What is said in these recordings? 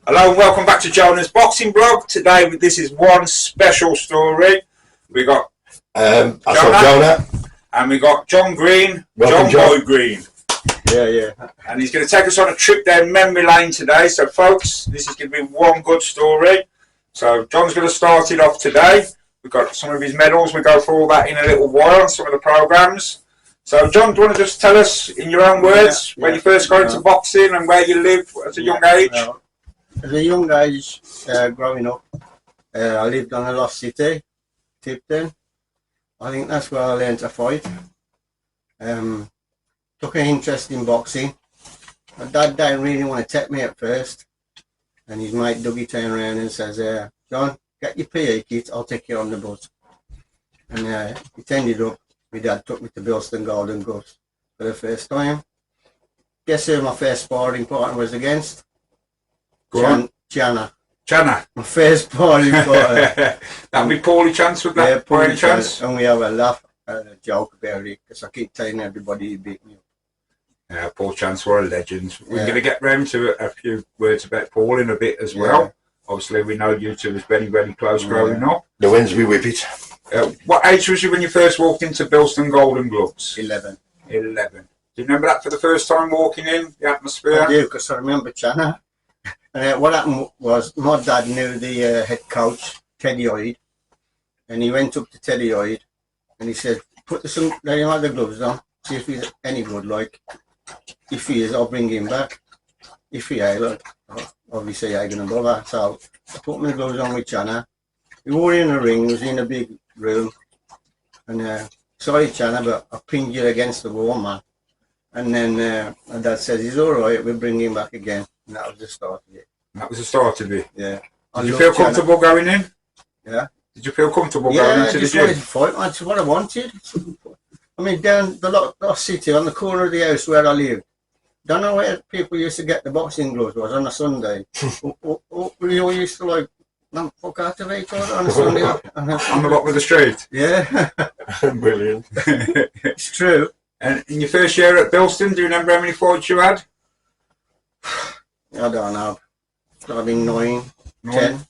Hello and welcome back to Jonah's boxing blog. Today this is one special story. We got Jonah and we got John Green, Welcome, John Boy Green. Yeah. And he's going to take us on a trip down memory lane today. So folks, this is going to be one good story. So John's going to start it off today. We've got some of his medals. We'll go through all that in a little while, some of the programmes. So John, do you want to just tell us in your own words when you first got into boxing and where you lived at a young age? At a young age, growing up, I lived on a lost city, Tipton. I think that's where I learned to fight. Took an interest in boxing. My dad didn't really want to take me at first. And his mate Dougie turned around and says, John, get your PE kit, I'll take you on the bus. And it ended up, my dad took me to Bilston Golden Gloves for the first time. Guess who my first sparring partner was against? Jonah. My first sparring partner. That'd be Paulie Chance with that, yeah, Paulie Chance. And we have a laugh and a joke about it because I keep telling everybody he beat me up. Yeah, Paul Chance were a legend. We're going to get round to a few words about Paul in a bit as well. Obviously, we know you two was very, very close growing up. The Wednesbury Whippet. What age was you when you first walked into Bilston Golden Gloves? 11. 11. Do you remember that for the first time walking in, the atmosphere? I do, because I remember Chana. And what happened was my dad knew the head coach, Teddy Hyde, and he went up to Teddy Hyde and he said, let him have the gloves on, see if he's any good, like. If he is, I'll bring him back. If he ain't, like, obviously I ain't going to bother. So I put my gloves on with Chana. We were in a ring, we was in a big room. And sorry Chana, but I pinned you against the wall, man. And then my dad says, he's all right, we'll bring him back again. And that was the start of it. That was the start of it? Yeah. Did you feel comfortable going in? Yeah. Did you feel comfortable going into the gym? Yeah, I just wanted to fight, man. That's what I wanted. I mean, down the lost city, on the corner of the house where I lived, don't know where people used to get the boxing gloves was on a Sunday. We all used to like, fuck out of each other on a Sunday. On the bottom of the street? Yeah. Brilliant. It's true. And in your first year at Bilston, do you remember how many fights you had? I don't know. Probably 9, 10.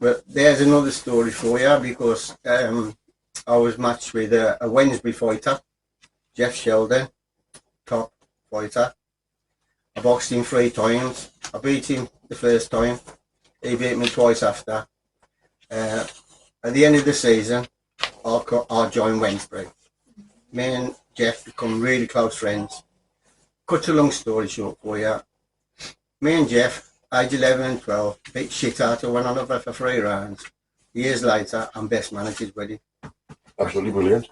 But there's another story for you because I was matched with a Wednesbury fighter, Jeff Sheldon, top fighter. I boxed him 3 times. I beat him the first time. He beat me twice after. At the end of the season, I'll join Wednesbury. Me and Jeff become really close friends. Cut a long story short for you. Me and Jeff, age 11 and 12, beat shit out of one another for 3 rounds. Years later, I'm best man at his wedding. Absolutely brilliant.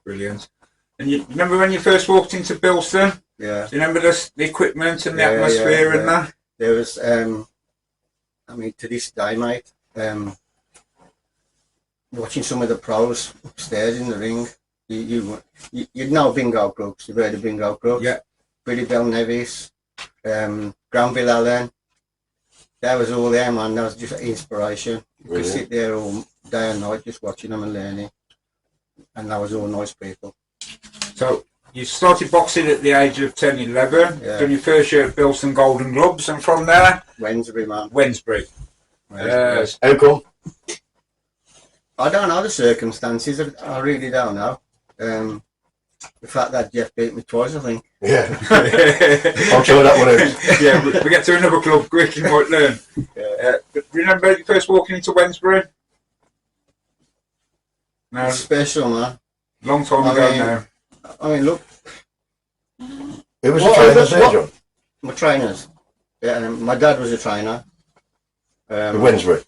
Brilliant. And you remember when you first walked into Bilston? Yeah. Do you remember the equipment and the atmosphere and that? There was, I mean, to this day, mate, watching some of the pros upstairs in the ring, you'd know bingo clubs. You've heard of bingo clubs? Yeah. Billy Bell Nevis, Granville Allen. That was all there, man. That was just inspiration. You could sit there all day and night just watching them and learning. And that was all nice people. So you started boxing at the age of 10, 11. Yeah. Done your first year at Bilston Golden Gloves, and from there? Wednesbury, man. Wednesbury. How come? I don't know the circumstances. I really don't know. The fact that Jeff beat me twice, I think. Yeah. I'll show that one out. Yeah, we get to another club quick, you might learn. But remember you first walking into Wednesbury? No. It's special, man. Long time ago now. I mean, look. Who was the trainer there, John? My trainers. Yeah, my dad was a trainer. The Wednesbury?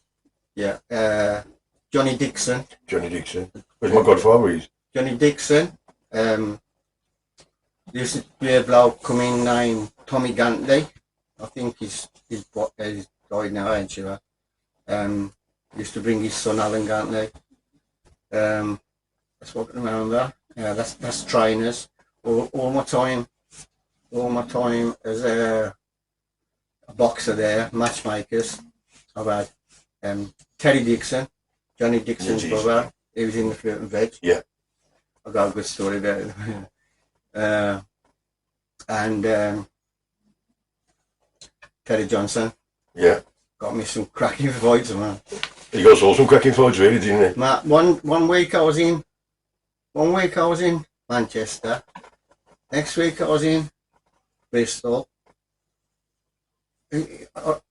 Yeah. Johnny Dixon. Johnny Dixon. Where's my godfather? Johnny Dixon. There used to be a bloke coming named Tommy Gantley. I think he's died now, ain't sure. Used to bring his son Alan Gantley. That's what I remember. Yeah, that's trainers. All my time as a boxer there, matchmakers. I've had Terry Dixon, Johnny Dixon's brother. He was in the fruit and veg. Yeah. I got a good story about it. And Terry Johnson. Yeah. got me some cracking fights, man. You got some cracking fights, really, didn't you? Matt, one week I was in Manchester. Next week I was in Bristol.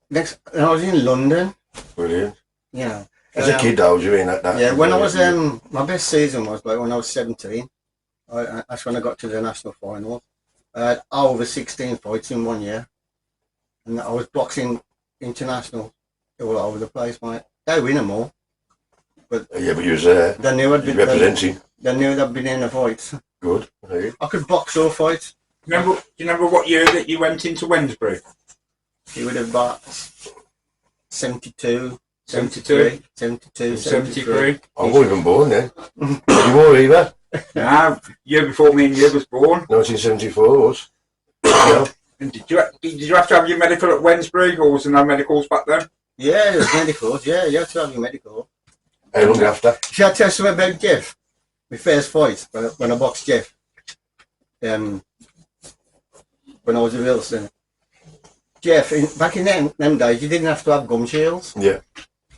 Next I was in London. Brilliant. Yeah. As a kid, I was doing that. Yeah, when I was my best season was like when I was 17. That's when I got to the national final. I had over 16 fights in 1 year, and I was boxing international all over the place, mate. They win them all, but yeah, but you was there. they knew I'd been Representing. They knew they'd been in a fight. Good. Hey. I could box or fight. Do you remember what year that you went into Wednesbury? He would have about 72, 72? 72, 73. I wasn't even born then. You were either. Nah, year before me and you was born. 1974 was. Yeah. And did you have to have your medical at Wednesbury, or was there no medicals back then? Yeah, it was medicals. Yeah, you had to have your medical. How long after? Shall I tell you something about Jeff? My first fight when I boxed Jeff. When I was a Wilson. Jeff, back in them days, you didn't have to have gum shields. Yeah.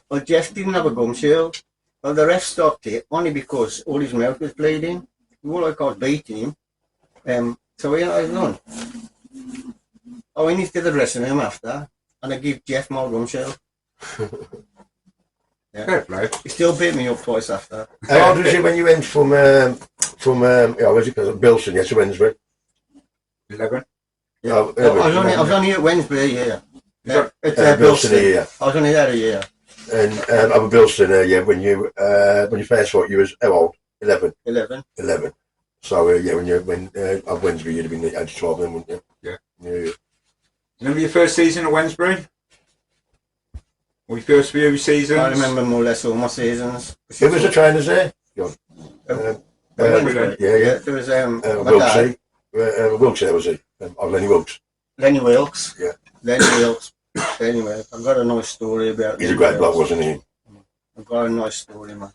Well, Jeff didn't have a gum shield. Well, the ref stopped it only because all his mouth was bleeding. All like I was beating him. So he had none. I went into the dressing room after, and I give Jeff my gum shield. Yeah. Fair play. He still beat me up twice after. How old was you when you went from where's it called? Bilston, yes, to Wednesbury? 11. Yeah. I was only at Wednesbury a year. At Bilston a year. I was only there a year. And I'm a Bilston, yeah, when you first fought, you was how old? 11. 11. 11. So yeah, when at Wednesbury, you'd have been age 12 then, wouldn't you? Yeah. Yeah. Remember your first season at Wednesbury? Or your first few seasons? I remember more or less all my seasons. Who was the trainers there? Wednesbury. Yeah. There was Wilkes. Wilkes, was he? Lenny Wilkes. Lenny Wilkes. Yeah. Lenny Wilkes. Anyway, I've got a nice story about. He's a great bloke, wasn't he? I've got a nice story, man.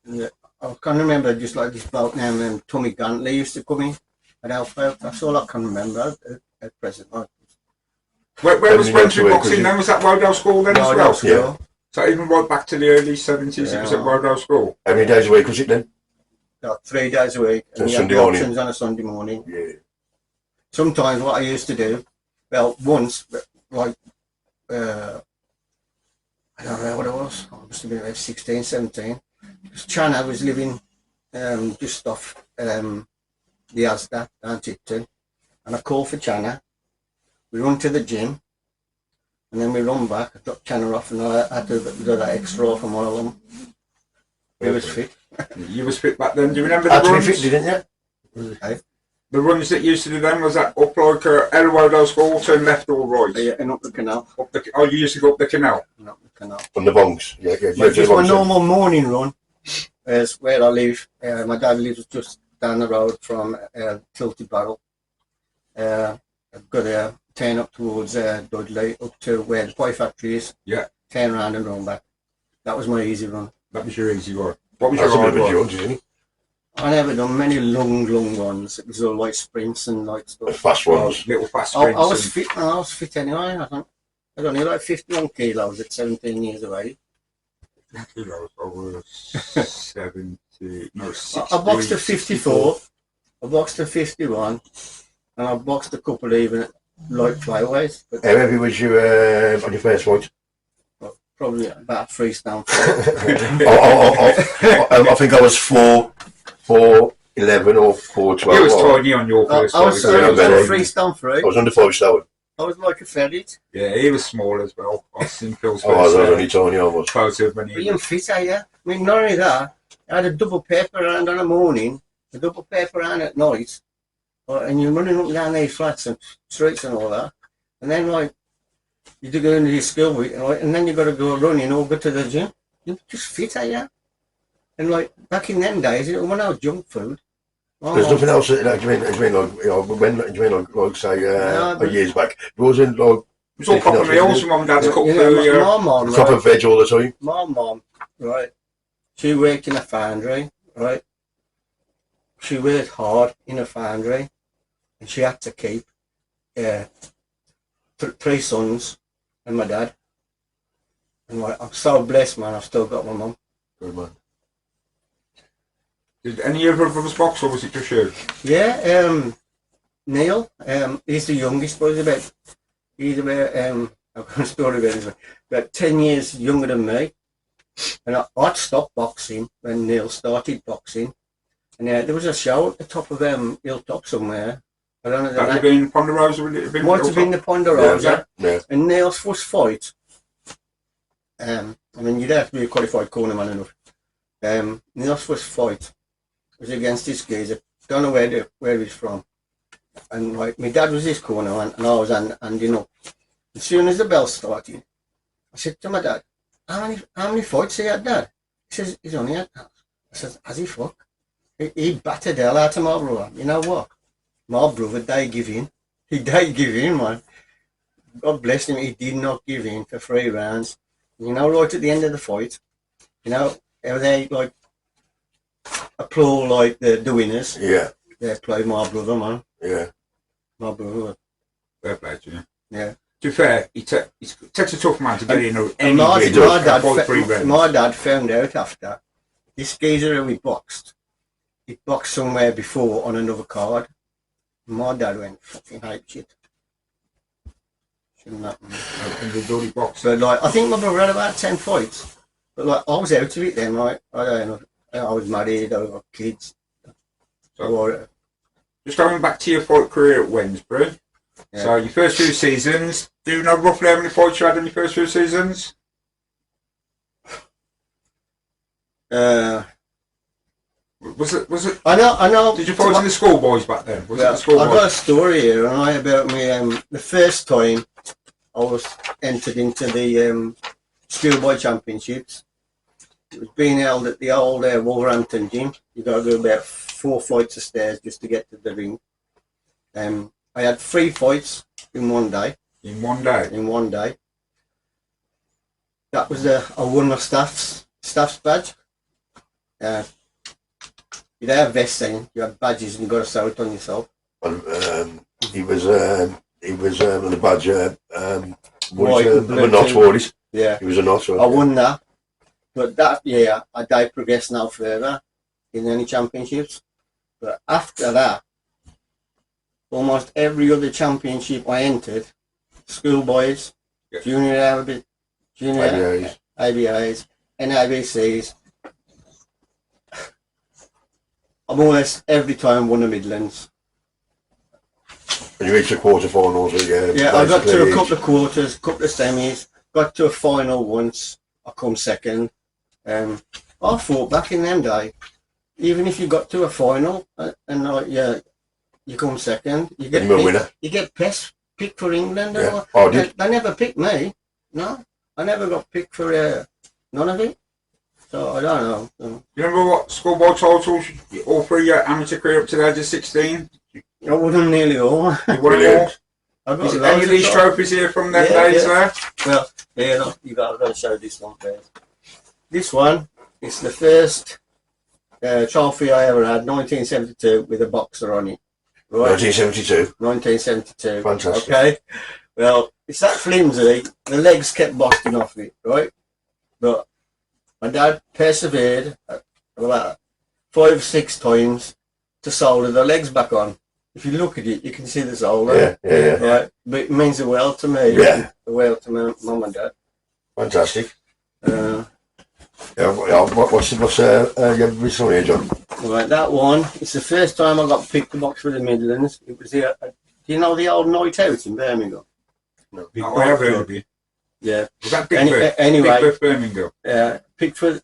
Yeah, I can remember just like this bloke named Tommy Gantley used to come in at Alfeld. That's all I can remember at present. Where was Wednesbury boxing then? Was that Rodale School then as well? Yeah. So even right back to the early 70s, it was at Rodale School? How many days a week was it then? 3 days a week. And you had the options on a Sunday morning. Yeah. Sometimes what I used to do, well, once, like, I don't know what it was. I must have been like 16, 17. Because Chana was living just off the Asda down Tipton. And I called for Chana. We run to the gym. And then we run back. I dropped Chana off and I had to do that extra off and one of them. He was fit. You was fit back then. Do you remember the Actually runs? fit, didn't you? Hey? The runs that you used to do then, was that up like Rodale School, turn left or right? Yeah, and up the canal. You used to go up the canal? And up the canal. From the bongs. Yeah. But just my normal morning run is where I live. My dad lives just down the road from Tilted Barrel. I've got to turn up towards Dudley, up to where the pie factory is. Yeah. Turn around and run back. That was my easy run. That was your easy one. What was That's your a hard bit of a one? judge, isn't he? I never done many long runs. It was all like sprints and like stuff. Fast ones. Little fast I sprints. was fit. I was fit anyway. I was only like 51 kilos at 17 years of age. Kilos. I was 70. No, 60. I boxed to 54. I boxed to 51, and I boxed a couple even at light flyweights. But How heavy was you on your first fight? probably about 3 stone. I think I was 4'11" or 4'12". You was tiny on your first I was fight. 3 stone 3. I was under 5 stone. I was like a ferret. Yeah, he was small as well. I seen Phil's I was only tiny, I was. photo when he Being fit, are you? I mean, not only that, I had a double paper round in the morning, a double paper round at night, and you're running up and down these flats and streets and all that, and then like you do go into your skill week, and then you got to go running or go to the gym. You're just fit, are you? And like back in them days, when I was junk food. There's nothing else that like, do you mean like, you know, when do you mean like say years back? It wasn't like it was all proper meals. Mum and Dad's cooked My mum, proper right? veg all the time. My mum, right? She worked in a foundry, right? She worked hard in a foundry, and she had to keep 3 sons and my dad. And like, I'm so blessed, man. I've still got my mum. Good man. Did any of your brothers box, or was it just you? Yeah, Neil, he's the youngest, but he's about, I've got a story about this, about 10 years younger than me. And I'd stopped boxing when Neil started boxing. And there was a show at the top of Hilltop somewhere. I don't know the That would have name. been Ponderosa, would it have been? Might have been the Ponderosa. Yeah. And Neil's first fight, I mean, you'd have to be a qualified cornerman enough. Neil's first fight was against this geezer. Don't know where he's from. And like, my dad was his cornerman, and I was handing up. As soon as the bell started, I said to my dad, how many fights he had, Dad? He says, he's only had that. I said, has he fuck? He battered the hell out of my brother. You know what? My brother, they give in. He did give in, man. God bless him, he did not give in for 3 rounds. You know, right at the end of the fight, you know, how they like applaud like the winners. Yeah. They applaud my brother, man. Yeah. My brother. Fair play to you. Yeah. To be fair, it takes a tough man to get in any My ring. my dad found out after this geezer who he boxed somewhere before on another card. My dad went fucking hate shit. Shouldn't happen. And the dirty box. But like, I think my brother had about 10 fights. But like, I was out of it then. Like, I don't know. I was married. I got kids. So, just going back to your fight career at Wednesbury. Yeah. So your first few seasons, do you know roughly how many fights you had in your first few seasons? Was it? I know. Did you fight in the schoolboys back then? Was it the I've schoolboys? got a story here, and about me. The first time I was entered into the schoolboy championships. It was being held at the old Wolverhampton gym. You got to go about 4 flights of stairs just to get to the ring. I had 3 fights in one day. In one day? In one day. That was I won my staff's badge. You don't have vests in, you have badges and you got to sew it on yourself. And he was on the badge. White and blue a notch for it. Yeah. He was a notch. I won that. But that year, I did progress no further in any championships. But after that, almost every other championship I entered, schoolboys, Yeah. junior ABAs. ABAs, NABCs, I'm almost every time won the Midlands. And you reached the quarterfinals. Yeah, I got to a couple of quarters, couple of semis, got to a final once, I come second. I thought back in them day, even if you got to a final and you come second, you get a winner. You get picked for England. Yeah. Oh, did they never picked me. No, I never got picked for none of it. So I don't know. You remember what schoolboy titles all through your amateur career up to the age of 16? I won them nearly all. You won them all? I got Is any of these trophies here from them days there? Well, yeah, look, you got to show this one first. This one is the first trophy I ever had, 1972, with a boxer on it. Right? 1972. 1972. Fantastic. Okay. Well, it's that flimsy. The legs kept busting off it, right? But my dad persevered about 5 or 6 times to solder the legs back on. If you look at it, you can see the solder. Yeah. Right? But it means the world to me. Yeah. The world to my mum and dad. Fantastic. Yeah, what's your recent here, John? right, that one, it's the first time I got picked to box for the Midlands. It was do you know the old night out in Birmingham? No. I have heard of you. Yeah. Was that Big Birth? Anyway, Big Birth Birmingham? picked for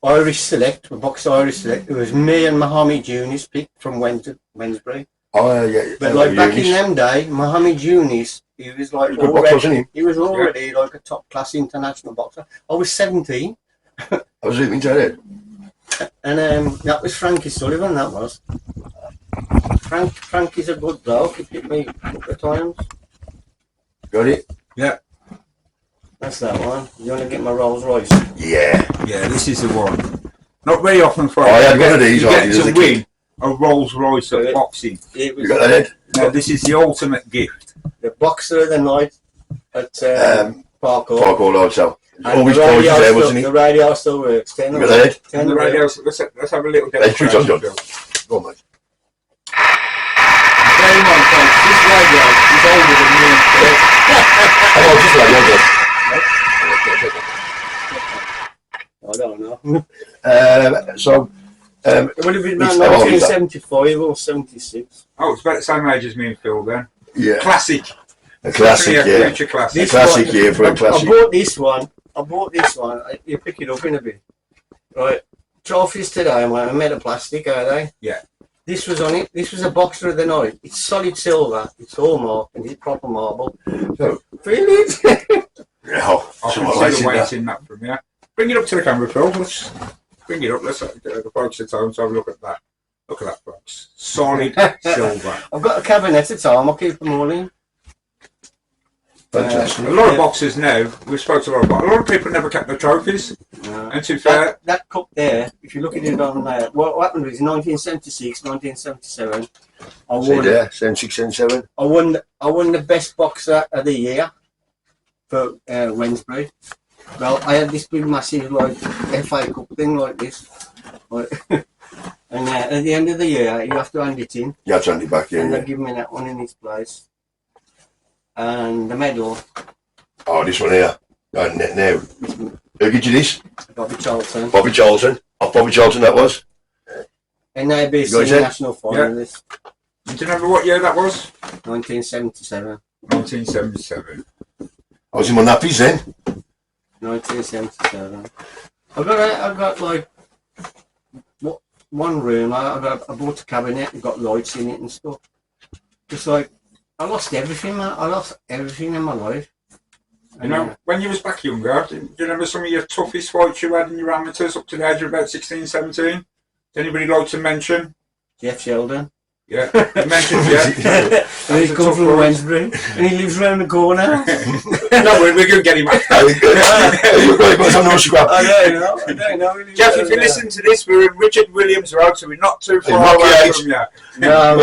Irish Select, we boxed Irish Select. It was me and Mohammed Yunis picked from Wednesbury. Oh, yeah. But like back in them day, Mohammed Yunis, he was like Good boxer, wasn't he? He was already like a top class international boxer. I was 17. I was zooming to it. And that was Frankie Sullivan, that was. Frankie's a good bloke, he picked me a couple of times. Got it? Yeah. That's that one. You want to get my Rolls Royce? Yeah. Yeah, this is the one. Not very often for I had one of these. you get to win a Rolls Royce at boxing. It was You got that, Ed? Now, this is the ultimate gift. the boxer of the night at Park Hall. Park Hall also. Always closes there, wasn't he? The radio still works. Look at that. And the radio, let's have a little Hey, switch on, John. Bill. Go on, mate. Bear in mind, folks, this radio is older than me. Oh, just radio, John. I don't know. So, It would have been It's- around 1975 or 76. Oh, it's about the same age as me and Phil then. yeah, Classic. a classic, Definitely a yeah. future classic. A classic one- year for a I classic. bought this one. You pick it up in a bit. Right. Trophies today, man. I made of plastic, are they? Yeah. This was on it. This was a boxer of the night. It's solid silver. It's all marked and it's proper marble. So, Feel it? oh, I so can what see I the see weight that. in that from here. Bring it up to the camera, Phil. Let's bring it up. Let's get the folks at home to have a look at that. Look at that, folks. Solid silver. I've got a cabinet at home. I'll keep them all in. Fantastic. A lot of boxers now, we've spoken to a lot of people never kept their trophies. And to be fair, That cup there, if you look at it on there, what happened was 1976, 1977. I See won. there, 76, 77. I won the best boxer of the year for Wednesbury. Well, I had this big massive like FA Cup thing like this, like, and at the end of the year you have to hand it in, Yeah, turn it back, yeah, and they yeah. give me that one in its place, and the medal, Oh, this one here. Now, who did you this? Bobby Charlton, Bobby Charlton. Oh, Bobby Charlton that was. NABC You got it? national finalist, do you remember what year that was? 1977. 1977. I was in my nappies then. 1977. I got like one room. I bought a cabinet and got lights in it and stuff. Just like I lost everything, man. I lost everything in my life. You know, when you was back younger, do you remember some of your toughest fights you had in your amateurs up to the age of about 16, 17? Does anybody like to mention? Jeff Sheldon. Yeah, you mentioned yeah. And he's come from Wednesbury and he lives round the corner. No, we're going to get him back. We've got it on the scrap. I don't know. Jeff, if you listen to this, we're in Richard Williams Road, so we're not too far Rocky away Heights. from you. No,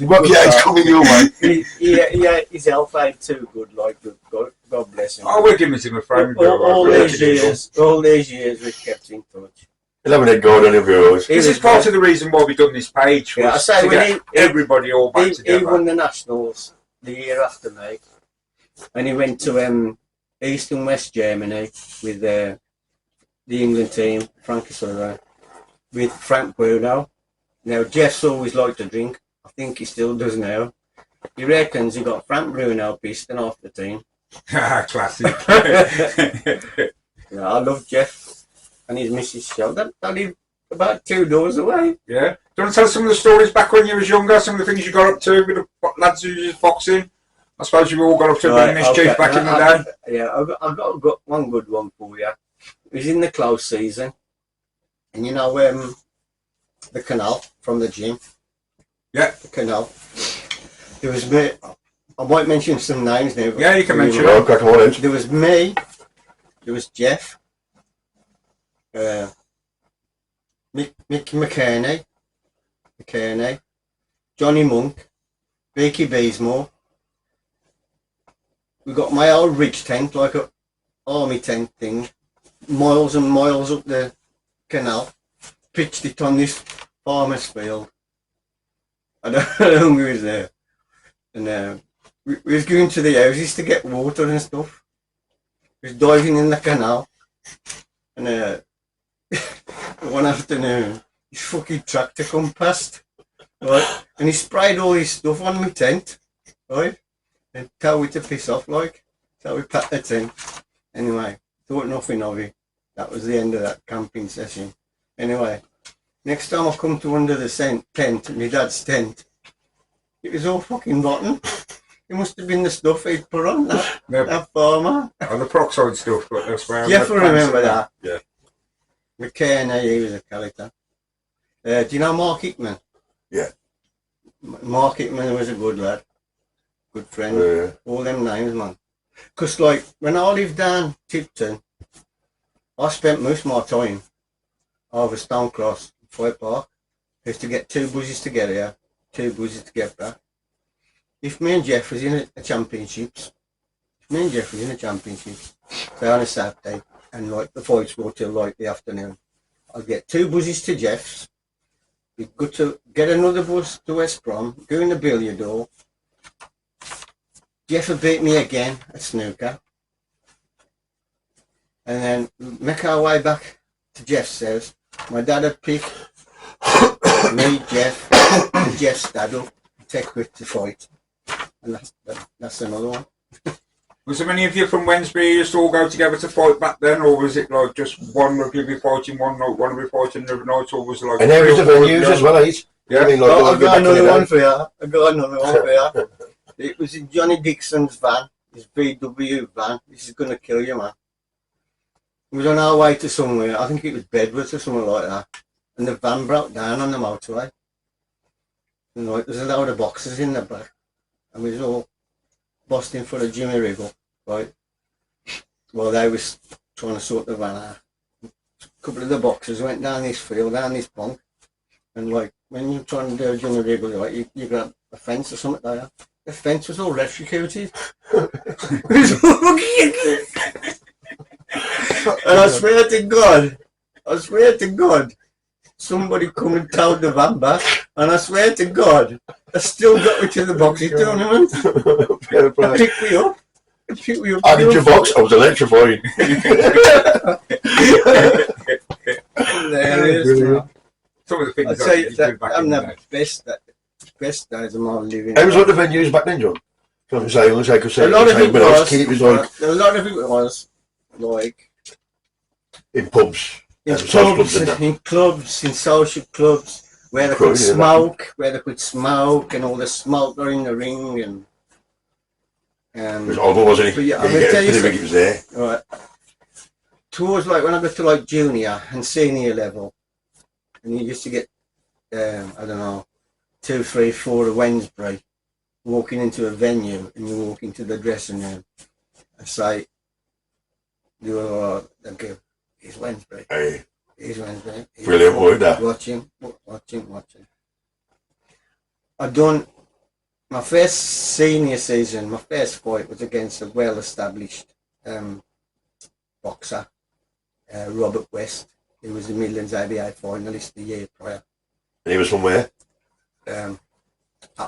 Rocky Heights coming your way. his health ain't too good. Like God bless him. Oh, we're giving him a frame. all these years we've kept in touch. He'll have a go on every hours. This is part of the reason why we've done this page, was Yeah, I say to when get everybody all back He together. won the Nationals the year after me, and he went to East and West Germany with the England team, Frankie Sullivan, with Frank Bruno. Now, Jeff's always liked to drink. I think he still does now. He reckons he got Frank Bruno pissed and off the team. Classic. Yeah, I love Jeff and his Mrs. Sheldon. I live about 2 doors away. Yeah. Do you want to tell some of the stories back when you was younger? Some of the things you got up to with the lads who was boxing? I suppose you all got up to a bit of mischief back in the day. Yeah, I've got one good one for you. It was in the close season. And you know, the canal from the gym? Yeah. The canal. There was me. I might mention some names now. Yeah, you can mention Oh, crack 'em all out. There was me. There was Jeff. Mickey McKerney, Johnny Monk, Beaky Beesmore. We got my old ridge tent, like a army tent thing, miles and miles up the canal. Pitched it on this farmer's field. I don't know how long we was there. And we was going to the houses to get water and stuff. We was diving in the canal. And one afternoon, his fucking tractor come past, right? And he sprayed all his stuff on my tent, right? And told me to piss off, like. So we packed the tent. Anyway, thought nothing of it. That was the end of that camping session. Anyway, next time I come to under the tent, my dad's tent, it was all fucking rotten. It must have been the stuff he'd put on that farmer. Oh, the peroxide stuff, but that's where Jeff will remember that. Yeah. McKerney, he was a character. Do you know Mark Hickman? Yeah. Mark Hickman was a good lad. Good friend. All them names, man. Because, like, when I lived down Tipton, I spent most of my time over Stonecross, Foy Park. I used to get 2 buses to get here, 2 buses to get back. If me and Jeff was in a championships, say on a Saturday, and like the fights go till like the afternoon. I'd get 2 buses to Jeff's. We'd go to get another bus to West Brom, go in the billiard hall. Jeff would beat me again at snooker. And then make our way back to Jeff's house. My dad would pick me, Jeff, and Jeff's dad up, take with to fight. And that's another one. Was there many of you from Wednesbury who used to all go together to fight back then, or was it like just one of you be fighting one night, one of you fighting another night, or was it like... And there is the venues as well, eh? Yeah. I mean, like, I've got another one for you. I've got another one for you. It was in Johnny Dixon's van, his VW van. This is going to kill you, man. We was on our way to somewhere, I think it was Bedworth or something like that, and the van broke down on the motorway. And like, there's a load of boxes in the back, and we was all busting for a Jimmy Wriggle, right? Well, they was trying to sort the van out. A couple of the boxers went down this field, down this pond, and like, when you're trying to do a Jimmy Wriggle, like, you got a fence or something like that. The fence was all electrocuted. And I swear to God, somebody come and towed the van back, and I swear to God, I still got me to the boxing tournament. Picked me up. How did your box? I was electrified. Some of the things I'd say that back I'm in the the day. best days of my living. It was like the venues back then, John. So I'm saying, A lot of it when I was a kid, it was like a lot of it was like in pubs. in social clubs, and that. in clubs, in social clubs where they could Probably, yeah. smoke, and all the smoke were in the ring, and It was horrible, wasn't it? But yeah, You I'm gonna get tell you everything, it was there. right. Towards like when I got to like junior and senior level, and you used to get I don't know, 2, 3, 4 of Wednesbury, walking into a venue, and you walk into the dressing room and say, "You're okay, he's Wednesbury, Hey, he's Wednesbury." brilliant word, that. Watch him. I done my first senior season. My first fight was against a well-established boxer, Robert West. He was the Midlands ABA finalist the year prior. And he was from where?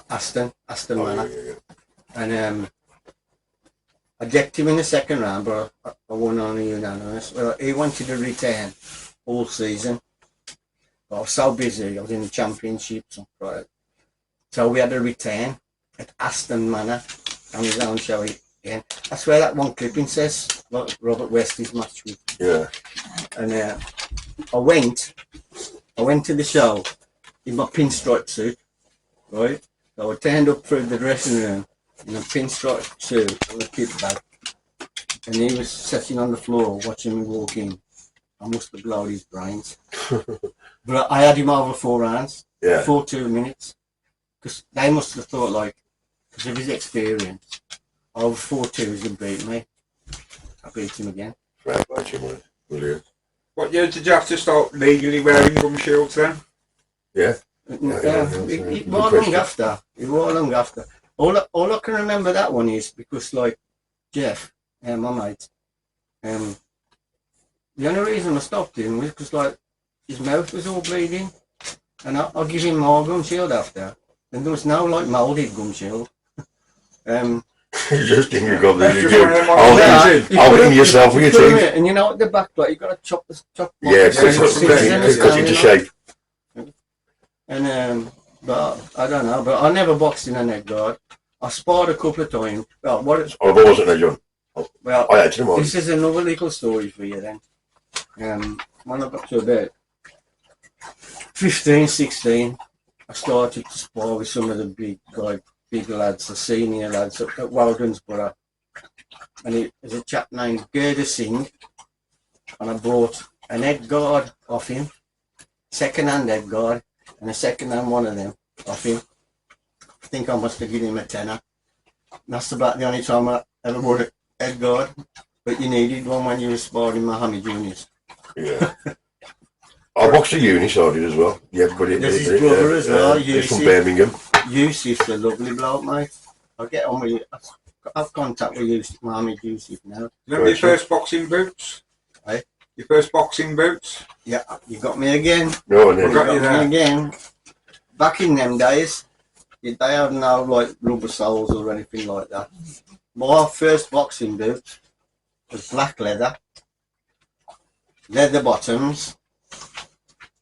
Aston Oh, Manor. yeah. And I decked him in the second round, but I won on a unanimous. Well, he wanted to retain all season. But I was so busy, I was in the championships. Right. So we had a retain at Aston Manor on his own show again. I swear that one clipping says Robert West is matched with. Yeah. And I went to the show in my pinstripe suit, right? So I turned up through the dressing room in a pinstripe suit with a kit bag, and he was sitting on the floor watching me walk in. I must have blown his brains. But I had him over 4 rounds, Yeah. 2 minutes, because they must have thought, like, because of his experience, over 4-2 he's going to beat me. I beat him again. Right, watching one. Brilliant. What year did you have to start legally wearing gum shields then? Yeah. It was long after. It was long after. All I can remember that one is because, like, Jeff, my mate, the only reason I stopped him was because, like, his mouth was all bleeding, and I'll give him more gum shield after, and there was no, like, moulded gum shield. You just think you've got That's just one of them ones. I'll hit yourself with your teeth. And you know at the back, like, you got to chop. Yeah, cut into shape. And but I don't know. But I never boxed in a neck guard. I sparred a couple of times. Well, I wasn't there, John. Well, I had to know. this is another little story for you then. When I got to about 15, 16, I started to spar with some of the big lads, the senior lads at Wednesbury. And it was a chap named Gerda Singh, and I bought an head guard off him, second-hand head guard, and a second-hand one of them off him. I think I must have given him a tenner. That's about the only time I ever bought a head guard, but you needed one when you were sparring Mohammed Juniors. Yeah. I boxed at uni, so I did as well. Yeah, but There's his brother as well, he's from Yusuf. Birmingham. Yusuf's a lovely bloke, mate. I'll get on with you. I've contact with Yusuf, Mohammed Yusuf now. Remember your first boxing boots? Aye. Your first boxing boots? Yeah, you got me again. No, I no. got you there. Me again. Back in them days, they had no like rubber soles or anything like that. My first boxing boot was black leather bottoms.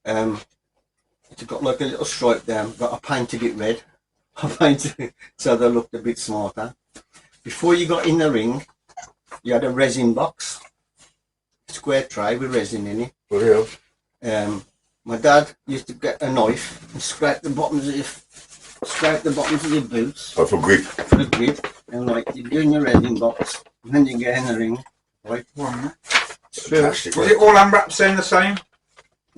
It's got like a little stripe down, but I painted it red. I painted it so they looked a bit smarter. Before you got in the ring, you had a resin box, square tray with resin in it. Well, My dad used to get a knife and scrape the bottoms of your boots for grip. for the grip, and like you're doing your resin box, and then you get in the ring. Right? Fantastic. Was it all unwrapped then the same?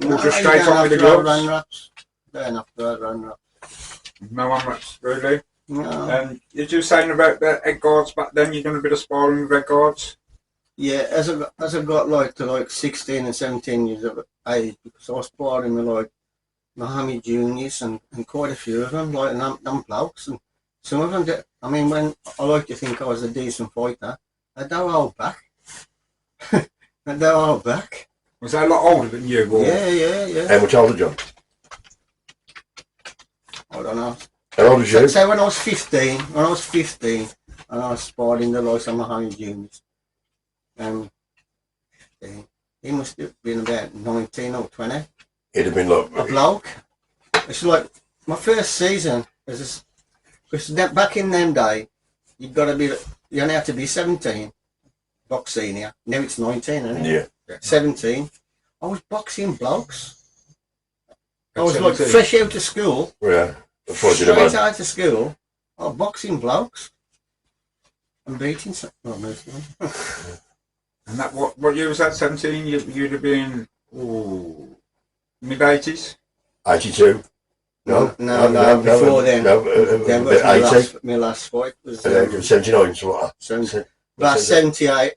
Or just you straight don't on with the have to have gloves? run wraps. Don't have to have run wraps. No unwraps, really? No. Did you saying about the egg guards back then? You've done a bit of sparring with egg guards? Yeah, as I got like to like 16 and 17 years of age, because I was sparring with like Mohammed juniors and quite a few of them, like them blokes, and some of them did, I mean, when I like to think I was a decent fighter, I don't hold back. I don't hold back. Was they a lot older than you? Or? Yeah. How much older, John? I don't know. How old was you? So when I was 15, and I was sparring the likes of Mohammed juniors, he must have been about 19 or 20. He'd have been like A bloke. It's like my first season. Because back in them day, you only have to be 17, box senior. Now it's 19, isn't it? Yeah. 17. I was boxing blokes. I At was like 17? fresh out of school, Yeah. That's what I did, straight man. out of school. I was boxing blokes and beating some. Well, most of them. And that what year was that? 17? You'd have been mid-80s? 82. No, before then. No, Then was 80. my last fight was 79, something like that. about 78,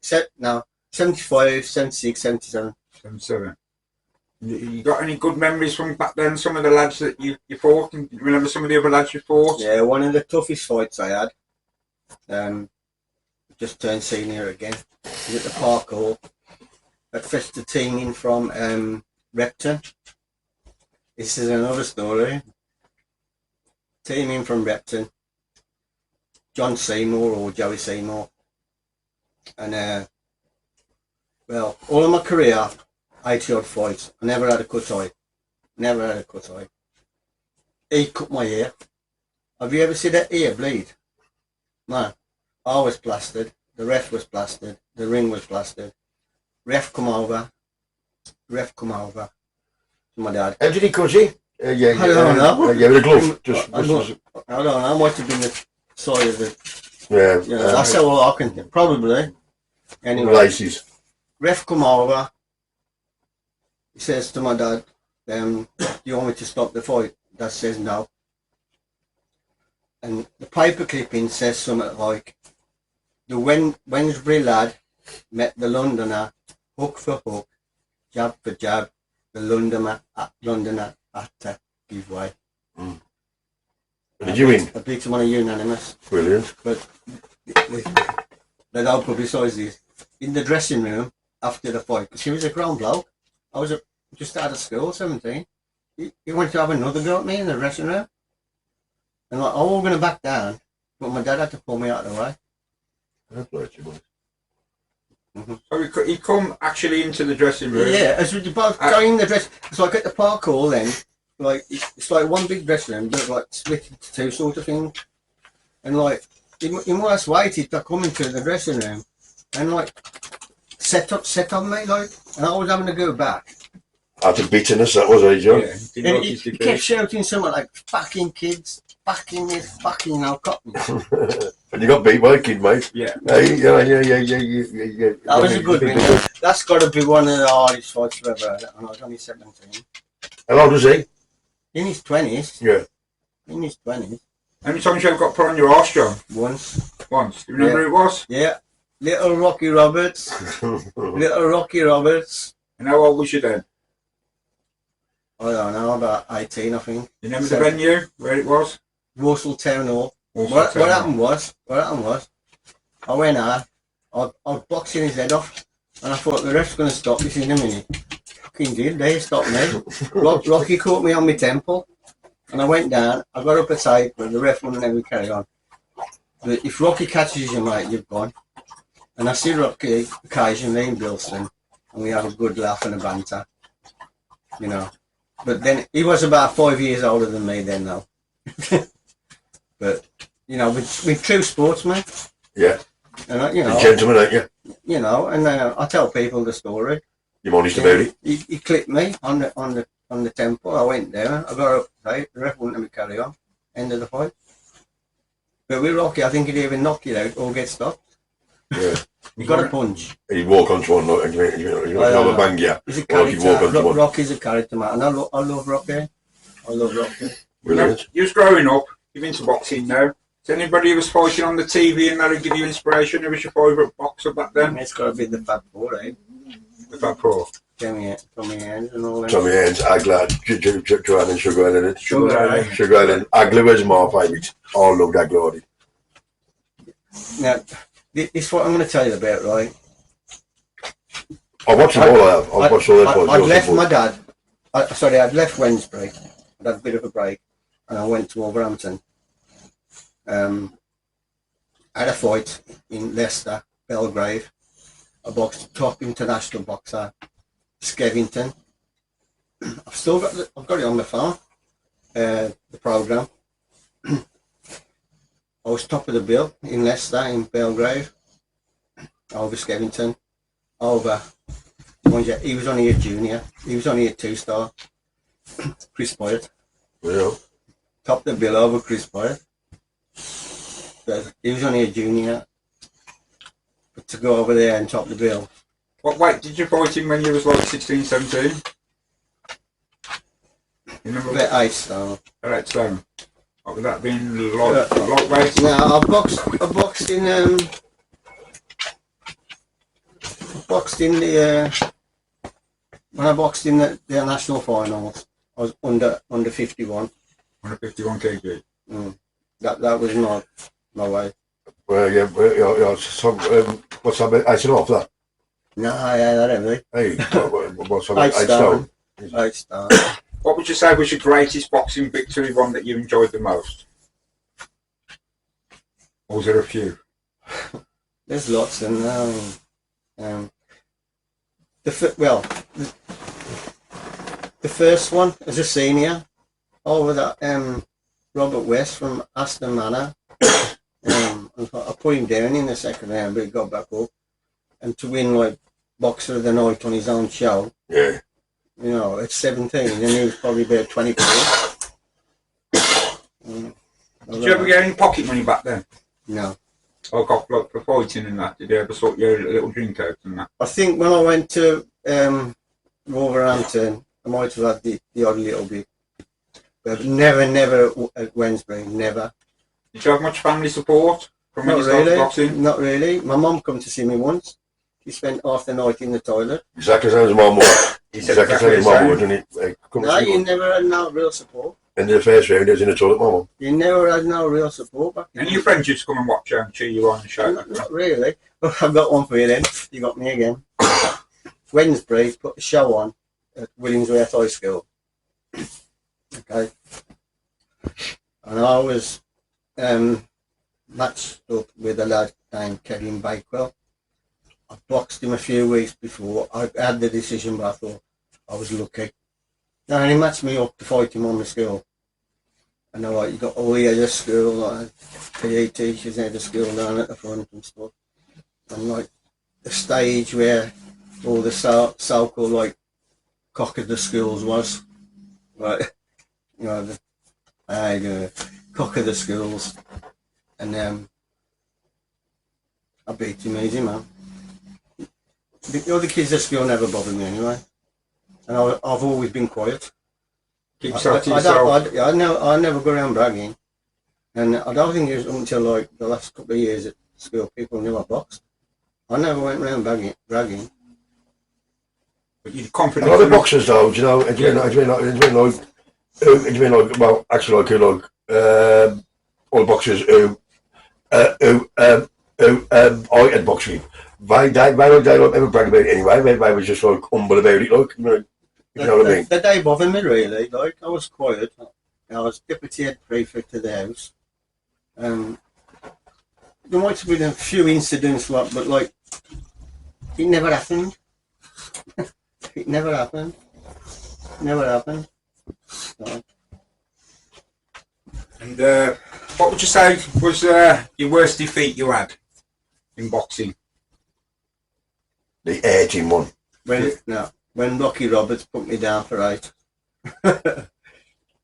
75, 76, 77. 77. You got any good memories from back then? Some of the lads that you fought? Can you remember some of the other lads you fought? Yeah, one of the toughest fights I had. Just turned senior again. Was at the Park Hall. At fetched the team in from Repton. This is another story. Team in from Repton. John Seymour or Joey Seymour. And well, all of my career, 80 odd fights. I never had a cut eye. Never had a cut eye. He cut my ear. Have you ever seen that ear bleed? Man, I was plastered. The ref was plastered. The ring was plastered. Ref come over to my dad. How did he cut you? I don't know. Yeah, with a glove. I don't know. Might have been the side of the. Yeah. That's how I can think. Probably. Anyway, Laces. ref come over. He says to my dad, "Do you want me to stop the fight?" Dad says no. And the paper clipping says something like, "The Wednesbury lad met the Londoner hook for hook, jab for jab. The Londoner had to give way." Did you win? I beat him on a unanimous, Brilliant. but they don't publicise this. In the dressing room after the fight, because he was a grown bloke. I was just out of school, 17. He wanted to have another go at me in the dressing room. And like, I was going to back down, but my dad had to pull me out of the way. That's right, you boys. So he come actually into the dressing room. Yeah, as we both going in the dress, it's like at the Park Hall then, like it's like one big dressing room, but like split into two sort of thing. And like he must waited to come into the dressing room and like set on me like, and I was having to go back. Out of bitterness, that was, John? Yeah, And he kept shouting something like "fucking kids, fucking this, fucking now cotton." And you got beat by a kid, mate. Yeah. Hey, yeah. That was a good win. That's got to be one of the hardest fights I've ever had. And I was only 17. How old was he? In his 20s. Yeah. In his 20s. How many times you ever got put on your arse, John? Once. Once. Do you remember who it was? Yeah. Little Rocky Roberts. Little Rocky Roberts. And how old was you then? I don't know, about 18, I think. You remember the venue, where it was? Walsall Town Hall. What happened was, I went out, I was boxing his head off. And I thought, the ref's going to stop this in a minute. Fucking did, they stopped me. Rocky caught me on my temple. And I went down, I got up a tape, but the ref wouldn't let me carry on. But if Rocky catches you, mate, you've gone. And I see Rocky occasionally in Bilston, and we have a good laugh and a banter, you know. But then, he was about 5 years older than me then, though. But, you know, with true sportsmen. Yeah. And, you know. A gentleman, ain't you? You know, and I tell people the story. You're honest about it. He clipped me on the temple. I went there. I got up. Right, the ref wouldn't let me carry on. End of the fight. But with Rocky, I think he'd either knock you out or get stopped. Yeah. You got a punch. He'd walk onto one, and you know, bang you. He's a character. Rocky's a character, man. And I love Rocky. I love Rocky. Brilliant. You was growing up. You're into boxing now. Is anybody who was fighting on the TV and that would give you inspiration? Who was your favourite boxer back then? It's got to be the Fat Four, eh? The Fat Four. Tommy Hands and all that. Tommy Hands, Agler, Joanne and Sugar Island. Sugar Island. Agler was my favourite. I loved Agler. Now, this is what I'm going to tell you about, right? I watched them all. I watched all their I'd left my dad. I'd left Wednesbury. I'd had a bit of a break, and I went to Wolverhampton. I had a fight in Leicester, Belgrave. I boxed top international boxer, Skevington. I've got it on my phone. The programme. I was top of the bill in Leicester, in Belgrave, over Skevington, over. He was only a junior. He was only a 2-star. Chris Boyd. Yeah. Top of the bill over Chris Boyd. But he was only a junior. But to go over there and top the bill. What weight did you fight him when you was like 16, 17? You remember? About 8 stone. 8 stone. What would that been? Light weight? No, I boxed in when I boxed in the national finals, I was under 51. Under 51 kg. That was not my way. Well, yeah. So, what's that? 8.5 that? No, yeah, that everything. Hey, what's that? 8 stone. 8 stone. 8 stone. What would you say was your greatest boxing victory, one that you enjoyed the most? Or was there a few? There's lots, and the first one as a senior over that Robert West from Aston Manor. I put him down in the second round, but he got back up. And to win like Boxer of the Night on his own show, Yeah. you know, at 17, and he was probably about 24. Did you ever get any pocket money back then? No. I got like for fighting and that. Did you ever sort your little drink out and that? I think when I went to Wolverhampton, I might have had the odd little bit. But never at Wednesbury, never. Did you have much family support from when Not you started really, boxing? not really. My mum come to see me once. She spent half the night in the toilet. Exactly the same as my mum. He said Exactly the same as my mum, didn't it? No, you never had no real support. And the first round, he was in the toilet, my mum. You never had no real support back then. And your friends used to come and watch you and cheer you on and shout? Not really. I've got one for you then. You got me again. Wednesbury put a show on at Williamsworth High School. Okay. And I was matched up with a lad named Kevin Bakewell. I boxed him a few weeks before. I had the decision, but I thought I was lucky. And he matched me up to fight him on the school. And they're like, you got all the other school, like PE teachers had the school down at the front and stuff. And like the stage where all the so-called like cock of the schools was, like, you know, cock of the schools. And I beat him easy, man. The other kids at school never bothered me anyway. And I've always been quiet. Keep yourself to yourself. I never go around bragging. And I don't think it was until like the last couple of years at school people knew I boxed. I never went around bragging. But you're confident. A lot of boxers though, do you know, well, actually all boxers who I had boxed with, they don't ever brag about it anyway. They was just like humble about it, like, you know what I mean? That day bothered me really. Like I was quiet. I was deputy head prefect of the house. There might have been a few incidents, but like it never happened. It never happened. Never happened. So. And what would you say was your worst defeat you had in boxing? The air team one. When Rocky Roberts put me down for 8. But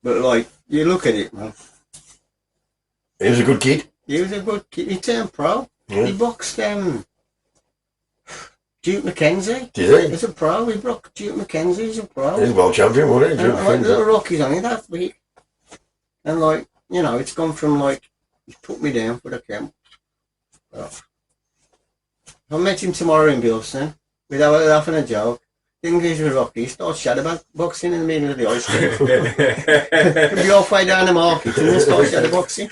like, you look at it, man. He was a good kid. He was a good kid. He turned pro. Yeah. He boxed Duke McKenzie. Did he? He's a pro. He broke Duke McKenzie. He's a pro. He's a world champion, wasn't he? And little Rocky's only that big. And like, you know, it's gone from like, he put me down for the camp. Well, if I met him tomorrow in Bilston, without laughing a joke, didn't go to Rocky, he starts shadow boxing in the middle of the ice cream. He'll be halfway down the market and then start shadow boxing.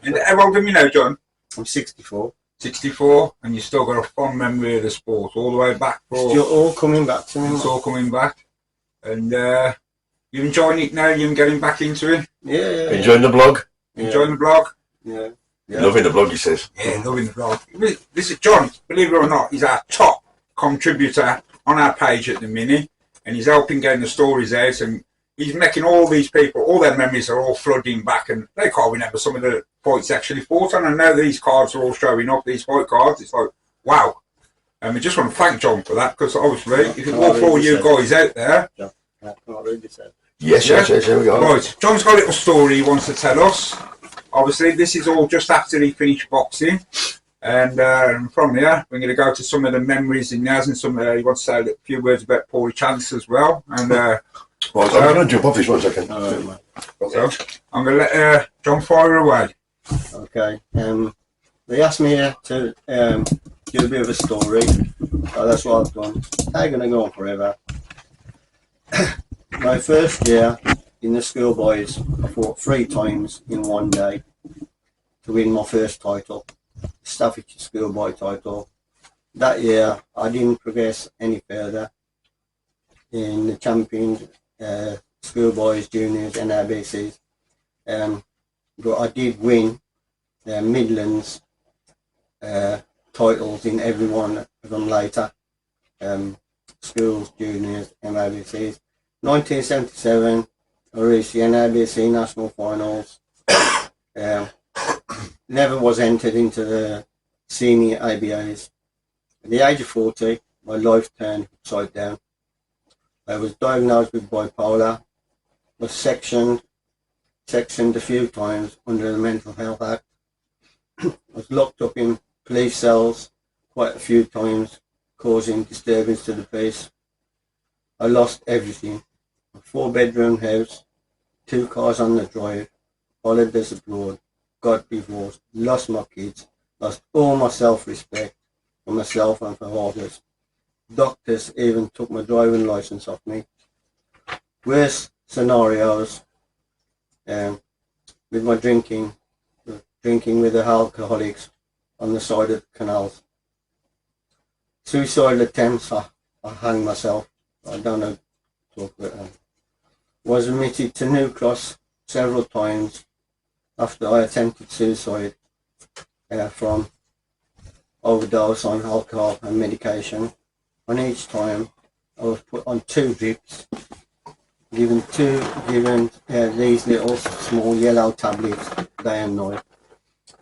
And how old are you now, John? I'm 64. 64, and you still got a fond memory of the sport all the way back. It's all coming back to me. It's all coming back. And you enjoying it now? You're getting back into it? Yeah. Enjoying the blog? Yeah. Enjoying the blog? Yeah. Loving the blog, he says. Yeah, loving the blog. This is John, believe it or not, he's our top contributor on our page at the minute, and he's helping getting the stories out, and he's making all these people, all their memories are all flooding back, and they can't remember some of the fights actually fought on. And now these cards are all showing up, these fight cards. It's like, wow. And we just want to thank John for that, because obviously, if it weren't for all you guys out there. Yes, here we go. Right, John's got a little story he wants to tell us. Obviously, this is all just after he finished boxing. And from here, we're going to go to some of the memories he has, and some. He wants to say a few words about Paulie Chance as well. And right, I'm going to jump off this 1 second. So I'm going to let John fire away. Okay. They asked me to do a bit of a story. So that's what I've done. They're going to go on forever. My first year in the schoolboys, I fought 3 times in one day to win my first title. Staffordshire schoolboy title. That year I didn't progress any further in the champions, schoolboys, juniors and RBCs, but I did win Midlands titles in every one of them later, schools, juniors and RBCs. 1977 I reached the NRBC national finals. Never was entered into the senior ABAs. At the age of 40, my life turned upside down. I was diagnosed with bipolar, was sectioned a few times under the Mental Health Act. I was locked up in police cells quite a few times, causing disturbance to the peace. I lost everything. A 4-bedroom house, 2 cars on the drive, holidays abroad, got divorced, lost my kids, lost all my self-respect for myself and for others. Doctors even took my driving license off me. Worst scenarios with my drinking with the alcoholics on the side of the canals. Suicide attempts, I hanged myself. I don't know talk about that. Was admitted to New Cross several times after I attempted suicide from overdose on alcohol and medication. On each time I was put on 2 drips, given these little small yellow tablets day and night.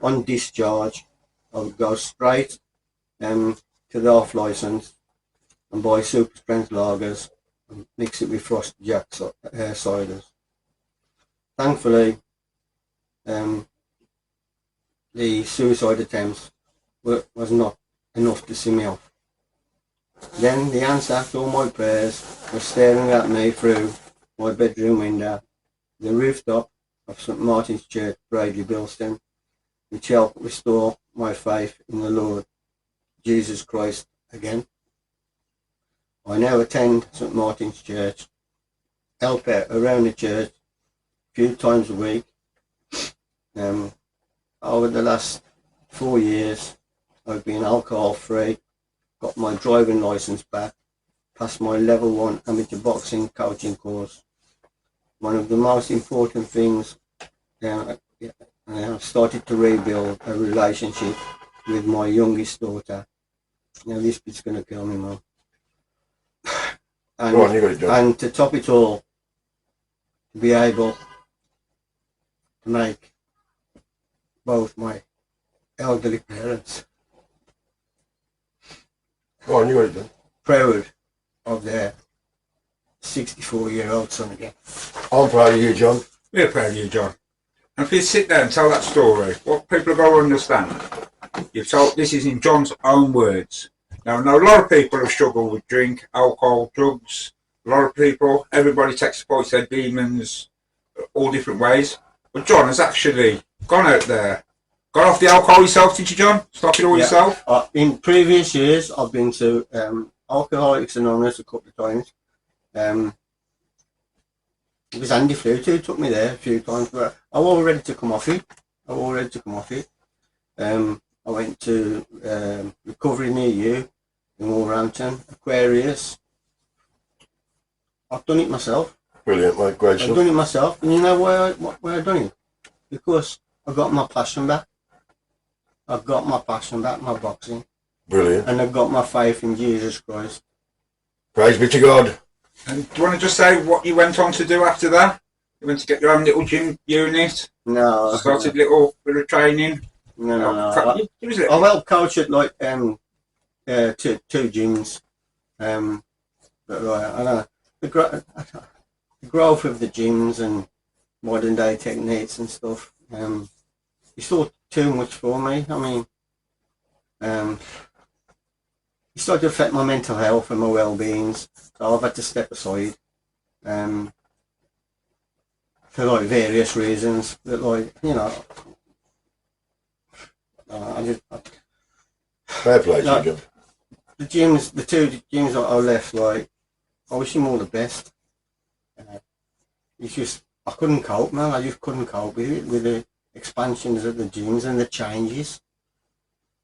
On discharge I would go straight to the off licence and buy super strength lagers and mix it with Frost Jack ciders. Thankfully the suicide attempts was not enough to see me off. Then the answer to all my prayers was staring at me through my bedroom window, the rooftop of St Martin's Church, Bradley, Bilston, which helped restore my faith in the Lord Jesus Christ again. I now attend St Martin's Church, help out around the church a few times a week. Over the last 4 years, I've been alcohol free, got my driving licence back, passed my level 1 amateur boxing coaching course. One of the most important things, I've started to rebuild a relationship with my youngest daughter. Now this bit's going to kill me, Mum. And, Go on, you got it, John. and to top it all, to be able to make both my elderly parents Go on, you got it, John. proud of their 64-year-old son again. I'm proud of you, John. We're proud of you, John. And if you sit there and tell that story, what people are going to understand, you've told this is in John's own words. Now, I know a lot of people have struggled with drink, alcohol, drugs. A lot of people, everybody takes apart their demons, all different ways. But John has actually gone out there, got off the alcohol yourself, did you, John? Stop it all yourself? In previous years, I've been to Alcoholics Anonymous a couple of times. It was Andy Flutie who took me there a few times, but I was all ready to come off it. I went to Recovery Near You in Wolverhampton, Aquarius. I've done it myself. Brilliant, mate. Great I've stuff. done it myself. And you know why I've done it? Because I got my passion back. I've got my passion back, my boxing. Brilliant. And I've got my faith in Jesus Christ. Praise be to God. And do you want to just say what you went on to do after that? You went to get your own little gym unit, No. started a little bit of training. No. Give us a little. I helped coach at like two gyms. But right, I know the growth of the gyms and modern day techniques and stuff. It's all too much for me. I mean, it started to affect my mental health and my well-beings. So I've had to step aside. For like various reasons. That like Fair play to Like, you, John. the two gyms that I left, like, I wish him all the best. It's just, I couldn't cope, man. I just couldn't cope with it, with the expansions of the gyms and the changes.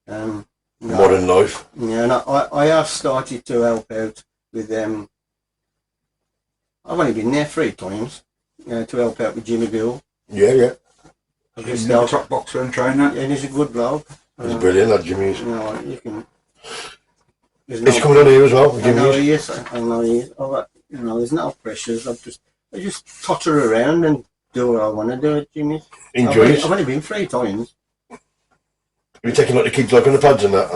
Modern life. Yeah, and I have started to help out with them. I've only been there 3 times, to help out with Jimmy Bill. Yeah. I've He's just the helped, top boxer and trainer. and he's a good bloke. He's brilliant, that Jimmy is. You can. He's coming on here as well, I Jimmy know is. he is. I know he is. There's no pressures. I just totter around and do what I want to do at Jimmy's. Enjoy it. I've only been 3 times. You're taking like the kids like on the pads and that,